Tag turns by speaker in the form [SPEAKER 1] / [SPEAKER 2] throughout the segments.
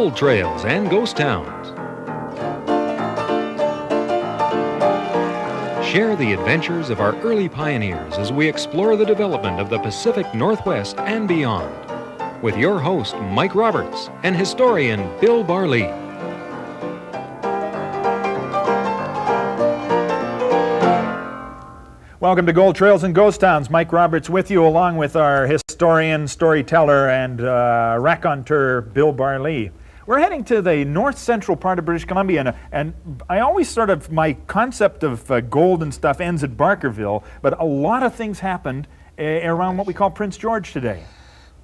[SPEAKER 1] Gold Trails and Ghost Towns. Share the adventures of our early pioneers as we explore the development of the Pacific Northwest and beyond. With your host, Mike Roberts, and historian Bill Barley.
[SPEAKER 2] Welcome to Gold Trails and Ghost Towns. Mike Roberts with you, along with our historian, storyteller, and raconteur, Bill Barley. We're heading to the north-central part of British Columbia, and I always sort of, my concept of gold and stuff ends at Barkerville, but a lot of things happened around what we call Prince George today.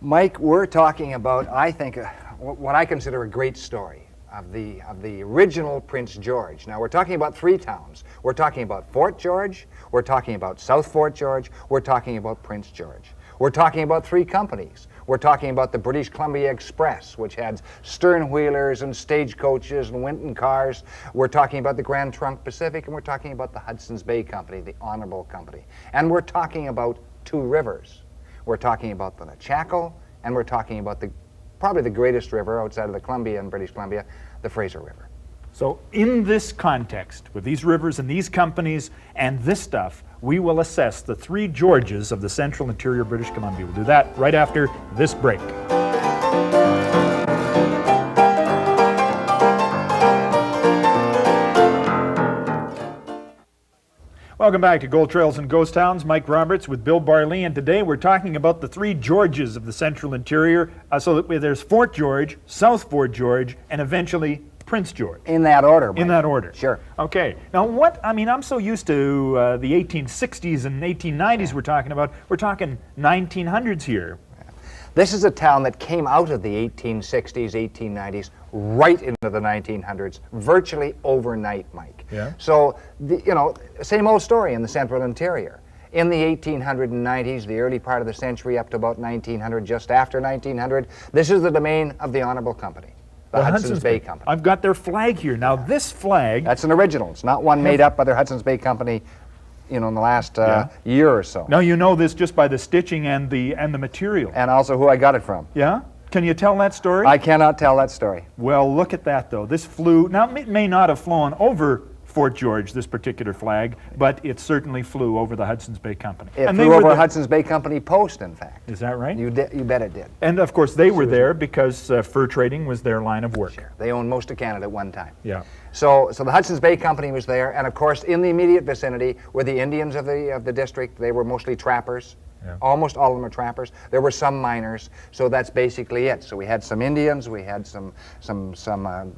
[SPEAKER 3] Mike, we're talking about, I think, what I consider a great story of the original Prince George. Now, we're talking about three towns. We're talking about Fort George, we're talking about South Fort George, we're talking about Prince George. We're talking about three companies. We're talking about the British Columbia Express, which had Sternwheelers and stagecoaches and Winton cars. We're talking about the Grand Trunk Pacific, and we're talking about the Hudsons Bay Company, the Honorable Company. And we're talking about two rivers. We're talking about the Chaco, and we're talking about probably the greatest river outside of the Columbia and British Columbia, the Fraser River.
[SPEAKER 2] So in this context, with these rivers and these companies and this stuff, we will assess the three Georges of the central interior British Columbia. We'll do that right after this break. Welcome back to Gold Trails and Ghost Towns. Mike Roberts with Bill Barley, and today we're talking about the three Georges of the central interior. So there's Fort George, South Fort George, and eventually Prince George.
[SPEAKER 3] In that order, Mike.
[SPEAKER 2] In that order.
[SPEAKER 3] Sure.
[SPEAKER 2] Okay. Now I'm so used to the 1860s and 1890s we're talking about. We're talking 1900s here.
[SPEAKER 3] This is a town that came out of the 1860s, 1890s, right into the 1900s, virtually overnight, Mike.
[SPEAKER 2] Yeah.
[SPEAKER 3] So, same old story in the central interior. In the 1890s, the early part of the century, up to about 1900, just after 1900, this is the domain of the Honorable Company, the Hudsons Bay Company.
[SPEAKER 2] I've got their flag here. Now, this flag...
[SPEAKER 3] That's an original. It's not one made up by the Hudsons Bay Company, in the last year or so.
[SPEAKER 2] Now, you know this just by the stitching and the material.
[SPEAKER 3] And also who I got it from.
[SPEAKER 2] Yeah? Can you tell that story?
[SPEAKER 3] I cannot tell that story.
[SPEAKER 2] Well, look at that, though. This flew... Now, it may not have flown over Fort George, this particular flag, but it certainly flew over the Hudsons Bay Company.
[SPEAKER 3] It flew over Hudsons Bay Company post, in fact.
[SPEAKER 2] Is that right?
[SPEAKER 3] You bet it did.
[SPEAKER 2] And, of course, they were there because fur trading was their line of work.
[SPEAKER 3] Sure. They owned most of Canada at one time.
[SPEAKER 2] Yeah.
[SPEAKER 3] So the Hudsons Bay Company was there, and of course, in the immediate vicinity were the Indians of the district. They were mostly trappers. Yeah. Almost all of them are trappers. There were some miners, so that's basically it. So we had some Indians, we had some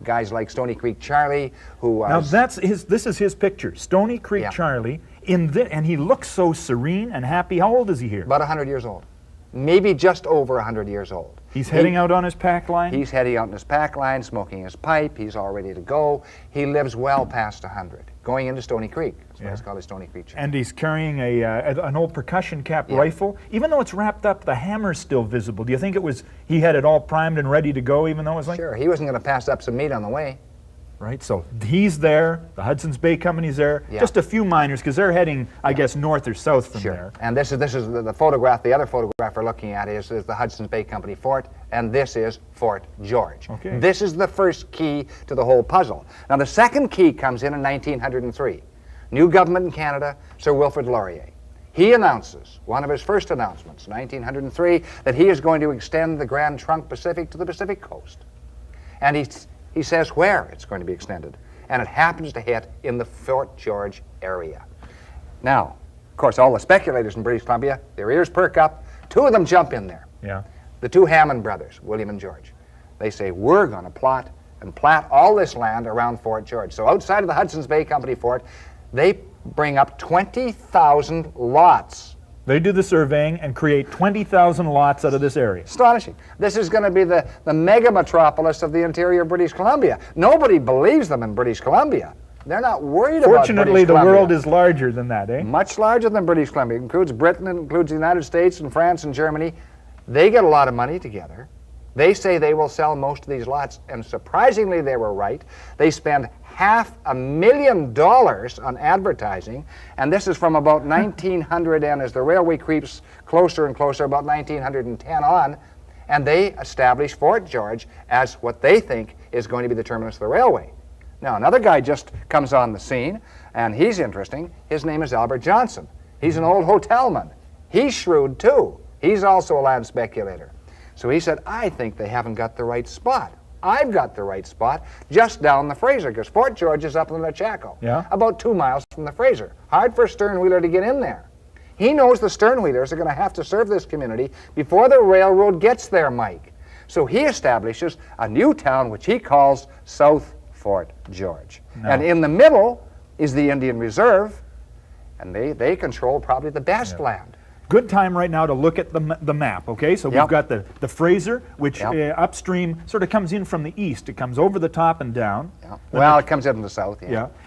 [SPEAKER 3] guys like Stony Creek Charlie, who
[SPEAKER 2] now this is his picture, Stony Creek Charlie, and he looks so serene and happy. How old is he here?
[SPEAKER 3] About 100 years old, maybe just over 100 years old.
[SPEAKER 2] He's heading out on his pack line?
[SPEAKER 3] He's heading out on his pack line, smoking his pipe. He's all ready to go. He lives well past 100, going into Stony Creek. That's why it's called a Stony Creek Charlie.
[SPEAKER 2] And he's carrying an old percussion cap rifle. Even though it's wrapped up, the hammer's still visible. Do you think he had it all primed and ready to go, even though it was like...
[SPEAKER 3] Sure, he wasn't going to pass up some meat on the way.
[SPEAKER 2] Right, so he's there, the Hudsons Bay Company's there, just a few miners, because they're heading, I guess, north or south from there.
[SPEAKER 3] And this is the photograph, the other photograph we're looking at is the Hudsons Bay Company fort, and this is Fort George. Okay. This is the first key to the whole puzzle. Now, the second key comes in 1903. New government in Canada, Sir Wilfrid Laurier. He announces, one of his first announcements, 1903, that he is going to extend the Grand Trunk Pacific to the Pacific coast. And he says where it's going to be extended, and it happens to hit in the Fort George area. Now, of course, all the speculators in British Columbia, their ears perk up. Two of them jump in there. Yeah. The two Hammond brothers, William and George. They say, we're going to plot all this land around Fort George. So outside of the Hudsons Bay Company fort, they bring up 20,000 lots.
[SPEAKER 2] They do the surveying and create 20,000 lots out of this area.
[SPEAKER 3] Astonishing. This is going to be the mega metropolis of the interior British Columbia. Nobody believes them in British Columbia. They're not worried about British Columbia.
[SPEAKER 2] Fortunately, the world is larger than that, eh?
[SPEAKER 3] Much larger than British Columbia. It includes Britain, it includes the United States and France and Germany. They get a lot of money together. They say they will sell most of these lots, and surprisingly, they were right. They spend $500,000 on advertising, and this is from about 1900, and as the railway creeps closer and closer, about 1910 on, and they establish Fort George as what they think is going to be the terminus of the railway. Now, another guy just comes on the scene, and he's interesting. His name is Albert Johnson. He's an old hotelman. He's shrewd, too. He's also a land speculator. So he said, I think they haven't got the right spot. I've got the right spot just down the Fraser, because Fort George is up in the Chaco, about 2 miles from the Fraser. Hard for a Sternwheeler to get in there. He knows the Sternwheelers are going to have to serve this community before the railroad gets there, Mike. So he establishes a new town which he calls South Fort George. And in the middle is the Indian Reserve, and they control probably the best land.
[SPEAKER 2] Good time right now to look at the map, okay? So we've got the Fraser, which upstream sort of comes in from the east. It comes over the top and down.
[SPEAKER 3] Well, it comes in from the south,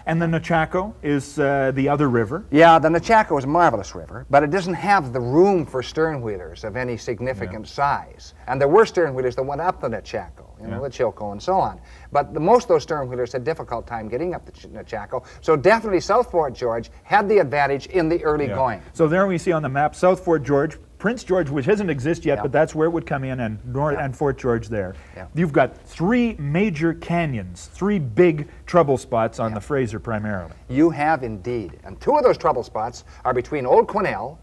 [SPEAKER 2] And the Chaco is the other river.
[SPEAKER 3] Yeah, the Chaco is a marvelous river, but it doesn't have the room for Sternwheelers of any significant size. And there were Sternwheelers that went up the Chaco, you know, the Chilco and so on. But most of those Sternwheelers had a difficult time getting up the Chaco. So definitely South Fort George had the advantage in the early going.
[SPEAKER 2] So there we see on the map South Fort George, Prince George, which doesn't exist yet, but that's where it would come in, and and Fort George there. You've got 3 major canyons, 3 big trouble spots on the Fraser primarily.
[SPEAKER 3] You have indeed. And 2 of those trouble spots are between Old Quesnel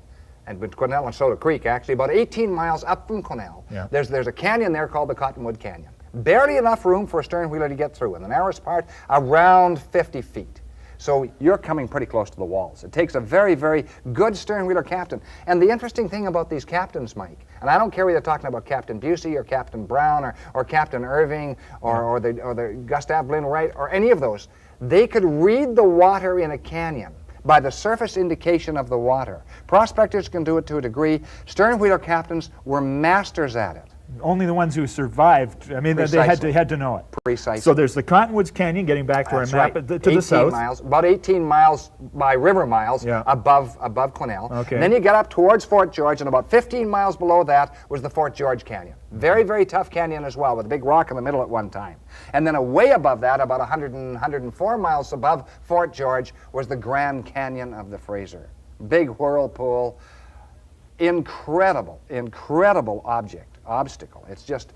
[SPEAKER 3] and Soda Creek, actually, about 18 miles up from Quesnel. There's a canyon there called the Cottonwood Canyon. Barely enough room for a Sternwheeler to get through. In the narrowest part, around 50 feet. So you're coming pretty close to the walls. It takes a very, very good Sternwheeler captain. And the interesting thing about these captains, Mike, and I don't care whether you're talking about Captain Busey or Captain Brown or Captain Irving or the Gustav Blinn Wright or any of those, they could read the water in a canyon by the surface indication of the water. Prospectors can do it to a degree. Sternwheeler captains were masters at it.
[SPEAKER 2] Only the ones who survived, I mean, they had to know it.
[SPEAKER 3] Precisely.
[SPEAKER 2] So there's the Cottonwoods Canyon, getting back to our map, to the south.
[SPEAKER 3] Miles, about 18 miles by river miles above Quesnel. Then you get up towards Fort George, and about 15 miles below that was the Fort George Canyon. Very, very tough canyon as well, with a big rock in the middle at one time. And then way above that, about 104 miles above Fort George, was the Grand Canyon of the Fraser. Big whirlpool, incredible obstacle. It's just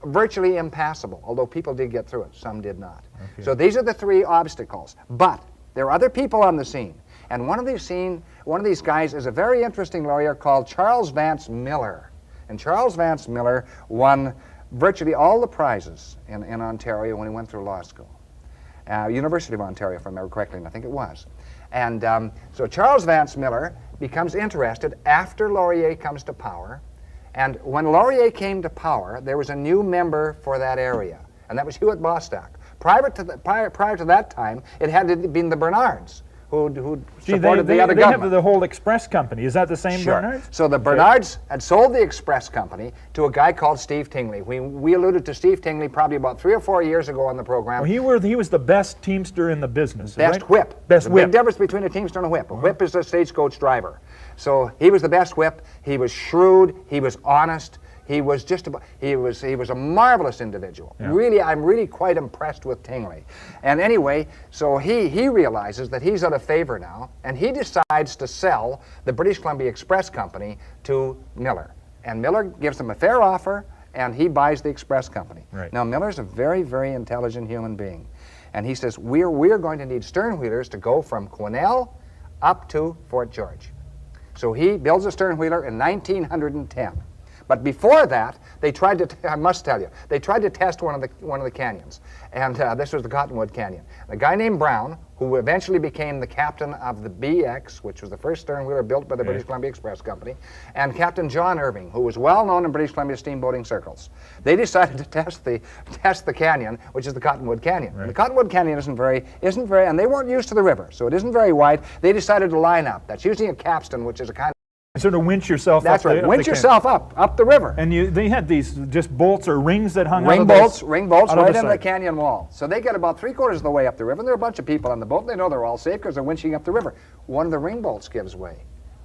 [SPEAKER 3] virtually impassable, although people did get through it. Some did not. So these are the 3 obstacles. But there are other people on the scene. And one of these guys is a very interesting lawyer called Charles Vance Miller. And Charles Vance Miller won virtually all the prizes in Ontario when he went through law school. University of Ontario, if I remember correctly, and I think it was. And so Charles Vance Miller becomes interested after Laurier comes to power. And when Laurier came to power, there was a new member for that area, and that was Hewitt Bostock. Prior to that time, it had been the Bernards who supported the other government.
[SPEAKER 2] They have the whole express company. Is that the same Bernards?
[SPEAKER 3] So the Bernards had sold the express company to a guy called Steve Tingley. We alluded to Steve Tingley probably about 3 or 4 years ago on the program.
[SPEAKER 2] Well, he was the best teamster in the business.
[SPEAKER 3] Best whip.
[SPEAKER 2] Best whip.
[SPEAKER 3] Big difference between a teamster and a whip. A whip is a stagecoach driver. So he was the best whip. He was shrewd. He was honest. He was he was a marvelous individual. Really, I'm really quite impressed with Tingley. And anyway, so he realizes that he's out of favor now, and he decides to sell the British Columbia Express Company to Miller. And Miller gives him a fair offer, and he buys the Express Company. Now, Miller's a very, very intelligent human being. And he says, we're going to need Sternwheelers to go from Quesnel up to Fort George. So he builds a Sternwheeler in 1910. But before that, they tried to, I must tell you, they tried to test one of the canyons. And this was the Cottonwood Canyon. A guy named Brown, who eventually became the captain of the BX, which was the first Sternwheeler built by the British Columbia Express Company, and Captain John Irving, who was well known in British Columbia steamboating circles. They decided to test the canyon, which is the Cottonwood Canyon. The Cottonwood Canyon isn't very, and they weren't used to the river, so it isn't very wide. They decided to line up. That's using a capstan, which is a kind of
[SPEAKER 2] sort of winch yourself
[SPEAKER 3] up. That's right, winch yourself up the river.
[SPEAKER 2] And they had these just bolts or rings that hung
[SPEAKER 3] ring
[SPEAKER 2] out
[SPEAKER 3] bolts right into the canyon wall. So they get about 3/4 of the way up the river, and there are a bunch of people on the boat. They know they're all safe because they're winching up the river. One of the ring bolts gives way.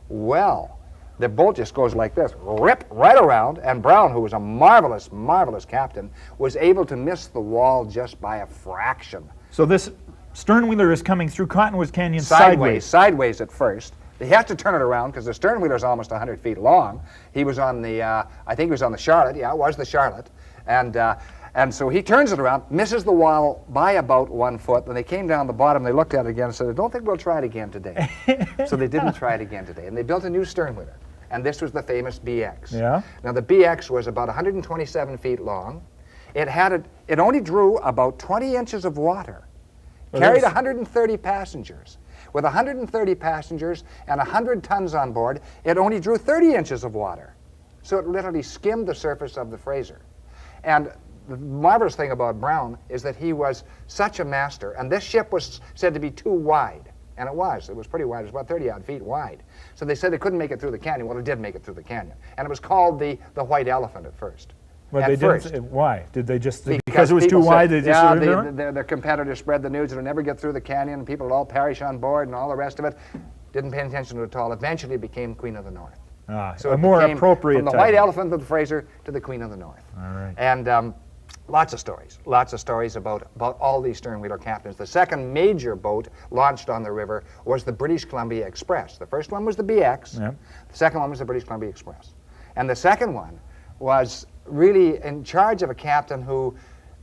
[SPEAKER 3] Well, the bolt just goes like this, rip right around, and Brown, who was a marvelous, marvelous captain, was able to miss the wall just by a fraction.
[SPEAKER 2] So this Sternwheeler is coming through Cottonwood Canyon
[SPEAKER 3] sideways at first. He has to turn it around because the Sternwheeler's almost 100 feet long. He was on the, I think he was on the Charlotte. Yeah, it was the Charlotte. And so he turns it around, misses the wall by about 1 foot. When they came down the bottom, they looked at it again and said, I don't think we'll try it again today. So they didn't try it again today. And they built a new Sternwheeler. And this was the famous BX.
[SPEAKER 2] Yeah.
[SPEAKER 3] Now, the BX was about 127 feet long. It only drew about 20 inches of water. Carried 130 passengers. With 130 passengers and 100 tons on board, it only drew 30 inches of water. So it literally skimmed the surface of the Fraser. And the marvelous thing about Brown is that he was such a master. And this ship was said to be too wide. And it was. It was pretty wide. It was about 30-odd feet wide. So they said they couldn't make it through the canyon. Well, it did make it through the canyon. And it was called the White Elephant at first.
[SPEAKER 2] Well, they didn't. Why? Did they just because it was too wide? They just
[SPEAKER 3] their competitors spread the news it'll never get through the canyon, and people would all perish on board, and all the rest of it. Didn't pay attention to it at all. Eventually, it became Queen of the North.
[SPEAKER 2] So a more appropriate
[SPEAKER 3] from the White Elephant of the Fraser to the Queen of the North.
[SPEAKER 2] All right.
[SPEAKER 3] And lots of stories about all these Sternwheeler captains. The second major boat launched on the river was the British Columbia Express. The first one was the BX.
[SPEAKER 2] Yep.
[SPEAKER 3] The second one was the British Columbia Express. And the second one was really in charge of a captain who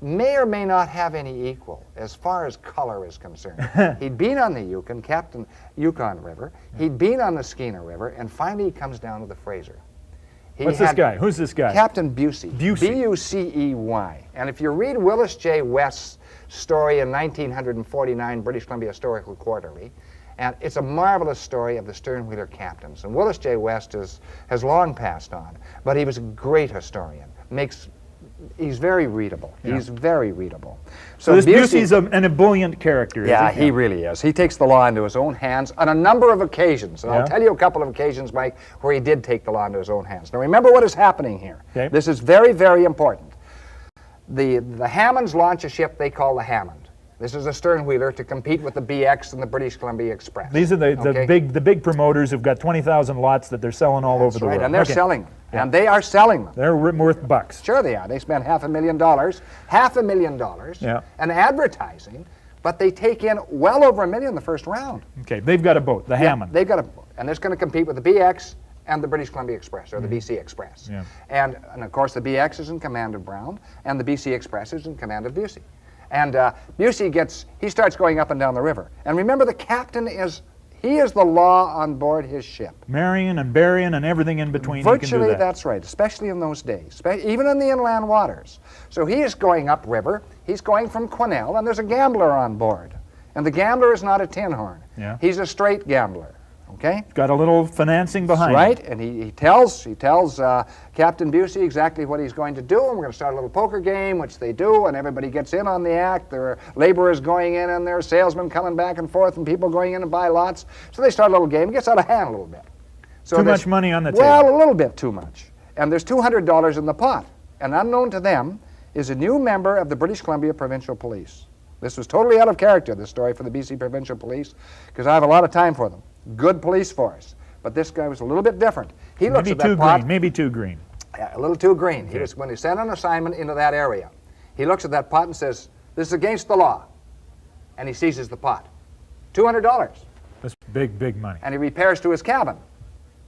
[SPEAKER 3] may or may not have any equal as far as color is concerned. He'd been on the Yukon River, he'd been on the Skeena River, and finally he comes down to the Fraser.
[SPEAKER 2] What's this guy? Who's this guy?
[SPEAKER 3] Captain Busey.
[SPEAKER 2] Busey.
[SPEAKER 3] B-U-C-E-Y. And if you read Willis J. West's story in 1949 British Columbia Historical Quarterly, and it's a marvelous story of the Sternwheeler captains. And Willis J. West has long passed on, but he was a great historian. He's very readable. Yeah. He's very readable.
[SPEAKER 2] So this Busey's an ebullient character.
[SPEAKER 3] Yeah, he really is. He takes the law into his own hands on a number of occasions. And I'll tell you a couple of occasions, Mike, where he did take the law into his own hands. Now remember what is happening here. Okay. This is very, very important. The Hammonds launch a ship they call the Hammond. This is a Sternwheeler to compete with the BX and the British Columbia Express.
[SPEAKER 2] These are the big promoters who've got 20,000 lots that they're selling all over the world.
[SPEAKER 3] And they're selling them. Yeah. And they are selling them.
[SPEAKER 2] They're worth bucks.
[SPEAKER 3] Sure they are. They spend $500,000 and advertising, but they take in well over $1 million the first round.
[SPEAKER 2] Okay, they've got a boat, the Hammond.
[SPEAKER 3] They've got a boat, and it's going to compete with the BX and the British Columbia Express, or the BC Express. Yeah. And of course the BX is in command of Brown, and the BC Express is in command of Busey. And Busey starts going up and down the river. And remember, the captain is the law on board his ship.
[SPEAKER 2] Marrying and burying and everything in between.
[SPEAKER 3] Virtually,
[SPEAKER 2] he can do that.
[SPEAKER 3] That's right, especially in those days, even in the inland waters. So he is going upriver. He's going from Quesnel, and there's a gambler on board. And the gambler is not a tin horn. Yeah. He's a straight gambler. Okay?
[SPEAKER 2] Got a little financing behind
[SPEAKER 3] him. Right, and he tells Captain Busey exactly what he's going to do, and we're going to start a little poker game, which they do, and everybody gets in on the act. There are laborers going in, and there are salesmen coming back and forth, and people going in to buy lots. So they start a little game. It gets out of hand a little bit. So
[SPEAKER 2] too much money on the table.
[SPEAKER 3] Well, a little bit too much. And there's $200 in the pot. And unknown to them is a new member of the British Columbia Provincial Police. This was totally out of character, this story, for the BC Provincial Police, because I have a lot of time for them. Good police force. But this guy was a little bit different. He looks at that pot.
[SPEAKER 2] Maybe too green.
[SPEAKER 3] Yeah, a little too green. Okay. When he's sent on assignment into that area, he looks at that pot and says, this is against the law. And he seizes the pot. $200.
[SPEAKER 2] That's big money.
[SPEAKER 3] And he repairs to his cabin.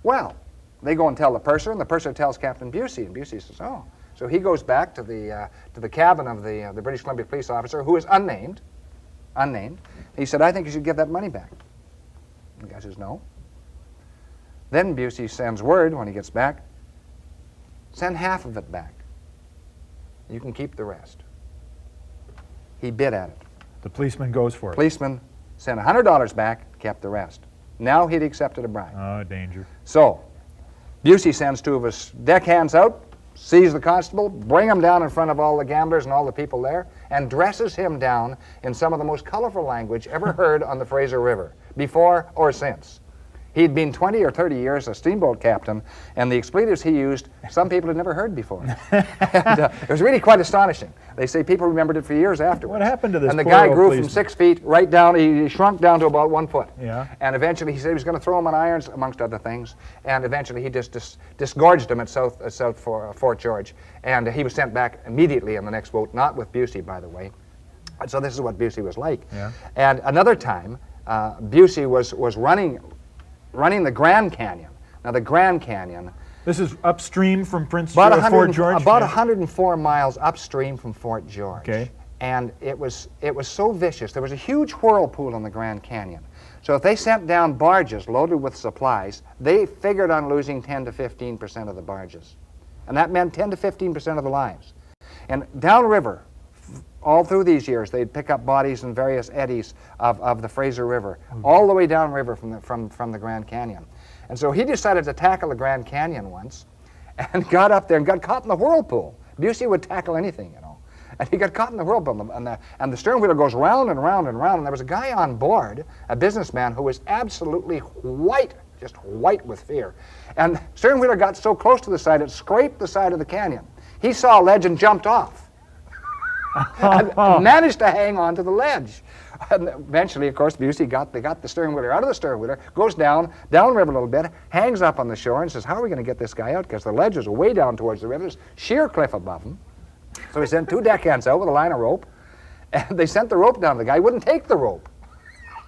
[SPEAKER 3] Well, they go and tell the purser, and the purser tells Captain Busey, and Busey says, oh. So he goes back to the cabin of the British Columbia police officer, who is unnamed. He said, I think you should give that money back. The guy says, no. Then Busey sends word when he gets back, send half of it back. You can keep the rest. He bid at it.
[SPEAKER 2] The policeman goes for it.
[SPEAKER 3] Policeman sent $100 back, kept the rest. Now he'd accepted a bribe.
[SPEAKER 2] Oh, danger.
[SPEAKER 3] So Busey sends two of his deckhands out, sees the constable, bring him down in front of all the gamblers and all the people there, and dresses him down in some of the most colorful language ever heard on the Fraser River, before or since. He'd been 20 or 30 years a steamboat captain, and the expletives he used, some people had never heard before. And, it was really quite astonishing. They say people remembered it for years afterwards.
[SPEAKER 2] What happened to this?
[SPEAKER 3] And the guy grew from 6 feet right down, he shrunk down to about 1 foot.
[SPEAKER 2] Yeah.
[SPEAKER 3] And eventually he said he was going to throw him on irons, amongst other things, and eventually he just disgorged him at South Fort George, and he was sent back immediately in the next boat, not with Busey, by the way. And so this is what Busey was like.
[SPEAKER 2] Yeah.
[SPEAKER 3] And another time, Busey was running running the Grand Canyon. Now the Grand Canyon,
[SPEAKER 2] this is upstream from Fort George?
[SPEAKER 3] About 104 miles upstream from Fort George.
[SPEAKER 2] Okay.
[SPEAKER 3] And it was so vicious. There was a huge whirlpool in the Grand Canyon. So if they sent down barges loaded with supplies, they figured on losing 10 to 15% of the barges. And that meant 10 to 15% of the lives. And downriver, all through these years, they'd pick up bodies in various eddies of the Fraser River, all the way downriver from the Grand Canyon. And so he decided to tackle the Grand Canyon once, and got up there and got caught in the whirlpool. Busey would tackle anything, you know. And he got caught in the whirlpool, and the sternwheeler goes round and round and round, and there was a guy on board, a businessman, who was absolutely white, just white with fear. And sternwheeler got so close to the side, it scraped the side of the canyon. He saw a ledge and jumped off. And managed to hang on to the ledge. And eventually, of course, Busey got the sternwheeler out of the sternwheeler, goes downriver a little bit, hangs up on the shore and says, how are we going to get this guy out? Because the ledge is way down towards the river. There's sheer cliff above him. So he sent 2 deckhands out with a line of rope, and they sent the rope down to the guy. He wouldn't take the rope.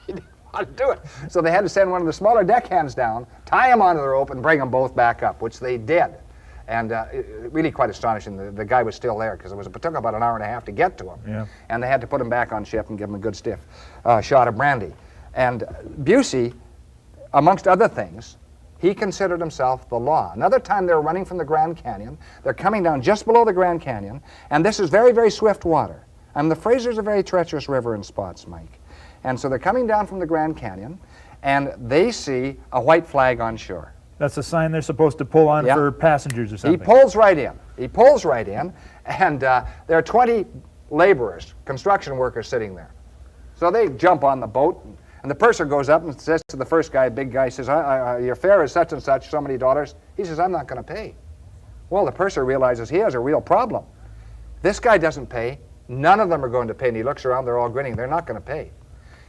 [SPEAKER 3] He didn't want to do it. So they had to send one of the smaller deckhands down, tie him onto the rope, and bring them both back up, which they did. And really quite astonishing. The guy was still there, because it took about an hour and a half to get to him. Yeah. And they had to put him back on ship and give him a good stiff shot of brandy. And Busey, amongst other things, he considered himself the law. Another time they were running from the Grand Canyon. They're coming down just below the Grand Canyon, and this is very, very swift water. And the Fraser's a very treacherous river in spots, Mike. And so they're coming down from the Grand Canyon, and they see a white flag on shore.
[SPEAKER 2] That's a sign they're supposed to pull on for passengers or something.
[SPEAKER 3] He pulls right in. He pulls right in, and there are 20 laborers, construction workers, sitting there. So they jump on the boat, and the purser goes up and says to the first guy, big guy, says, your fare is such and such, so many dollars. He says, I'm not going to pay. Well, the purser realizes he has a real problem. This guy doesn't pay. None of them are going to pay. And he looks around, they're all grinning. They're not going to pay.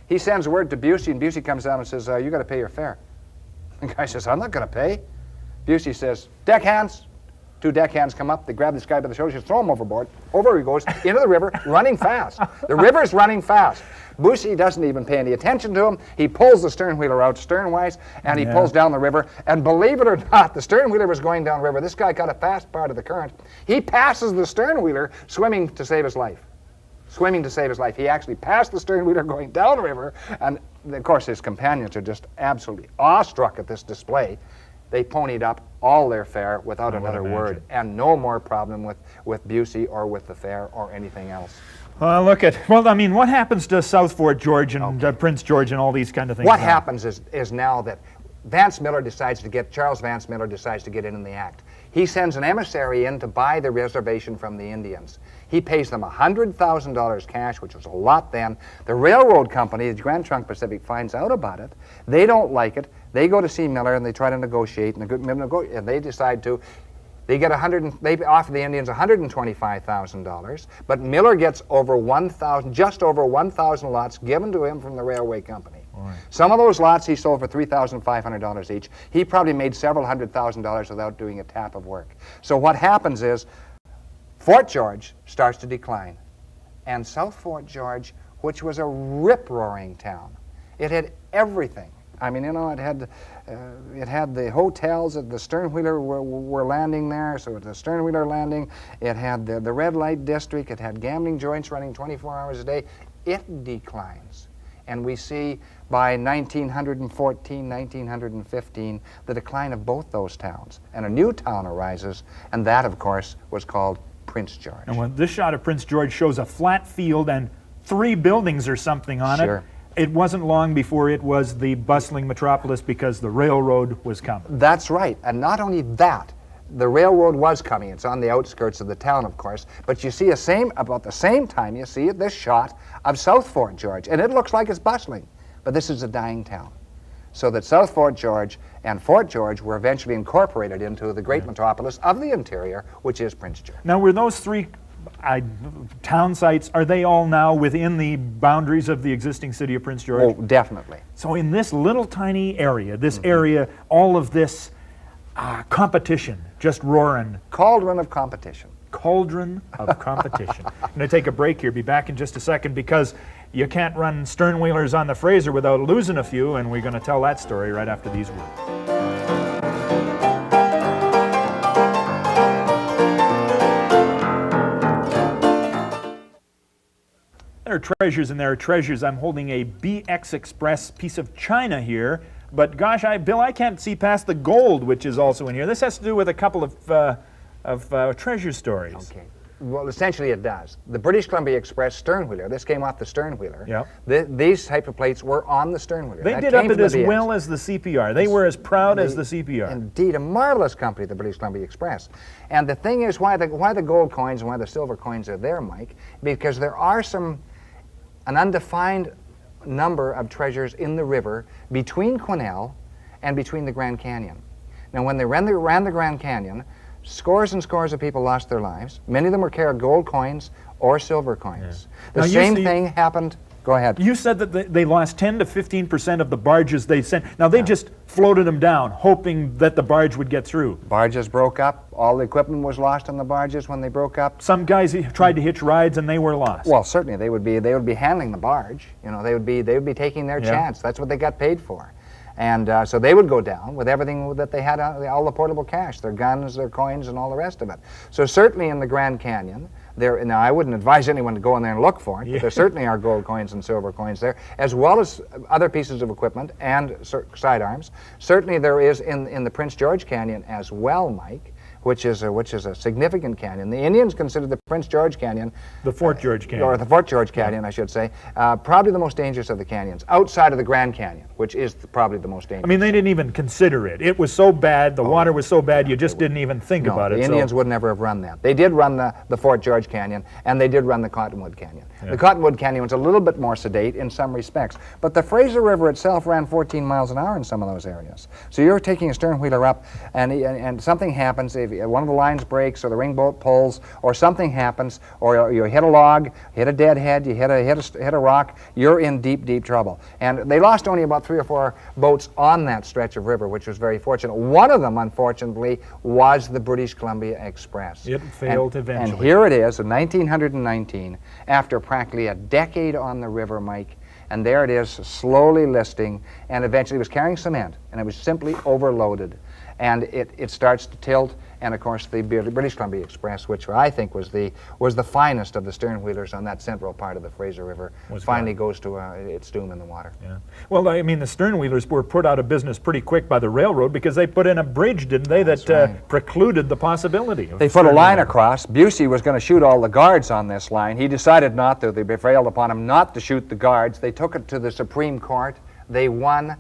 [SPEAKER 3] He sends word to Busey, and Busey comes down and says, you got to pay your fare. The guy says, I'm not going to pay. Busey says, deckhands. 2 deckhands come up. They grab this guy by the shoulders, throw him overboard. Over he goes, into the river, running fast. The river's running fast. Busey doesn't even pay any attention to him. He pulls the sternwheeler out sternwise, and he pulls down the river. And believe it or not, the sternwheeler was going downriver. This guy got a fast part of the current. He passes the sternwheeler, swimming to save his life. Swimming to save his life. He actually passed the sternwheeler going downriver, and of course his companions are just absolutely awestruck at this display. They ponied up all their fare without another word, and no more problem with Busey or with the fare or anything else.
[SPEAKER 2] Well, I mean, what happens to South Fort George and Prince George and all these kind of things?
[SPEAKER 3] What happens is now that Charles Vance Miller decides to get in the act. He sends an emissary in to buy the reservation from the Indians. He pays them $100,000 cash, which was a lot then. The railroad company, the Grand Trunk Pacific, finds out about it. They don't like it. They go to see Miller and they try to negotiate, and they decide to. They offer the Indians $125,000, but Miller gets just over 1,000 lots given to him from the railway company. Right. Some of those lots he sold for $3,500 each. He probably made several $100,000 without doing a tap of work. So what happens is Fort George starts to decline, and South Fort George, which was a rip-roaring town, it had everything. I mean, you know, it had the hotels. The Sternwheeler were landing there, so the Sternwheeler landing. It had the red light district. It had gambling joints running 24 hours a day. It declines. And we see by 1914, 1915, the decline of both those towns. And a new town arises, and that, of course, was called Prince George.
[SPEAKER 2] And when this shot of Prince George shows a flat field and 3 buildings or something on it, it wasn't long before it was the bustling metropolis because the railroad was coming.
[SPEAKER 3] That's right. And not only that, the railroad was coming. It's on the outskirts of the town, of course. But you see about the same time, you see this shot of South Fort George. And it looks like it's bustling. But this is a dying town. So that South Fort George and Fort George were eventually incorporated into the great metropolis of the interior, which is Prince George.
[SPEAKER 2] Now, were those 3 town sites, are they all now within the boundaries of the existing city of Prince George?
[SPEAKER 3] Oh, definitely.
[SPEAKER 2] So in this little tiny area, all of this competition just roaring.
[SPEAKER 3] Cauldron of competition.
[SPEAKER 2] Cauldron of competition. I'm going to take a break here, be back in just a second, because you can't run Sternwheelers on the Fraser without losing a few, and we're going to tell that story right after these words. There are treasures and there are treasures. I'm holding a BX Express piece of china here, but gosh, Bill, I can't see past the gold, which is also in here. This has to do with a couple of treasure stories.
[SPEAKER 3] Okay. Well, essentially it does. The British Columbia Express Sternwheeler, this came off the Sternwheeler.
[SPEAKER 2] Yep.
[SPEAKER 3] These type of plates were on the Sternwheeler.
[SPEAKER 2] They did up it as well as the CPR. They were as proud as the CPR.
[SPEAKER 3] Indeed, a marvelous company, the British Columbia Express. And the thing is, why the gold coins and why the silver coins are there, Mike, because there are an undefined number of treasures in the river between Quesnel and between the Grand Canyon. Now, when they ran the Grand Canyon, scores and scores of people lost their lives. Many of them were carrying gold coins or silver coins. Yeah. The same thing happened. Go ahead.
[SPEAKER 2] You said that they lost 10 to 15% of the barges they sent. Now, they just floated them down, hoping that the barge would get through.
[SPEAKER 3] Barges broke up. All the equipment was lost on the barges when they broke up.
[SPEAKER 2] Some guys tried to hitch rides, and they were lost.
[SPEAKER 3] Well, certainly they would be handling the barge. You know, they would be taking their chance. That's what they got paid for. And so they would go down with everything that they had, all the portable cash, their guns, their coins, and all the rest of it. So certainly in the Grand Canyon, now I wouldn't advise anyone to go in there and look for it, but there certainly are gold coins and silver coins there, as well as other pieces of equipment and sidearms. Certainly there is in the Prince George Canyon as well, Mike, which is a significant canyon. The Indians consider the Prince George Canyon,
[SPEAKER 2] the Fort George Canyon,
[SPEAKER 3] or the Fort George Canyon, I should say, probably the most dangerous of the canyons, outside of the Grand Canyon, which is probably the most dangerous.
[SPEAKER 2] I mean, they didn't even consider it. It was so bad, the water was so bad, you just didn't even think about it.
[SPEAKER 3] The Indians would never have run that. They did run the Fort George Canyon, and they did run the Cottonwood Canyon. Yeah. The Cottonwood Canyon was a little bit more sedate in some respects, but the Fraser River itself ran 14 miles an hour in some of those areas. So you're taking a Sternwheeler up, and something happens, if one of the lines breaks or the ringbolt pulls or something happens, or you hit a log, hit a dead head, you hit a rock, you're in deep trouble. And they lost only about 3 or 4 boats on that stretch of river, which was very fortunate. One of them, unfortunately, was the British Columbia Express.
[SPEAKER 2] It failed eventually.
[SPEAKER 3] And here it is in 1919, after practically a decade on the river, Mike, and there it is, slowly listing, and eventually it was carrying cement, and it was simply overloaded. And it starts to tilt, and of course the British Columbia Express, which I think was the finest of the Sternwheelers on that central part of the Fraser River, finally goes to its doom in the water.
[SPEAKER 2] Yeah. Well, I mean, the Sternwheelers were put out of business pretty quick by the railroad because they put in a bridge, didn't they, that precluded the possibility of
[SPEAKER 3] They put a line across. Busey was going to shoot all the guards on this line. He decided not to. They prevailed upon him not to shoot the guards. They took it to the Supreme Court. They won.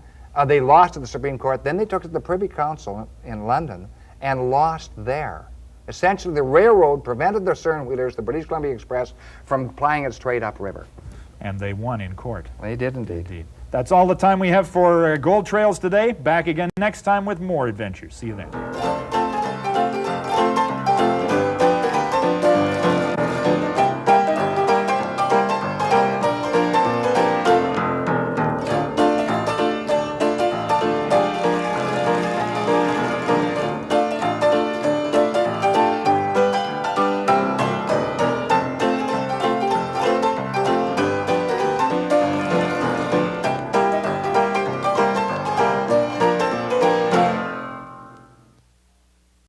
[SPEAKER 3] They lost at the Supreme Court. Then they took it to the Privy Council in London and lost there. Essentially, the railroad prevented the Sternwheelers, the British Columbia Express, from plying its trade upriver.
[SPEAKER 2] And they won in court.
[SPEAKER 3] They did indeed.
[SPEAKER 2] That's all the time we have for Gold Trails today. Back again next time with more adventures. See you then.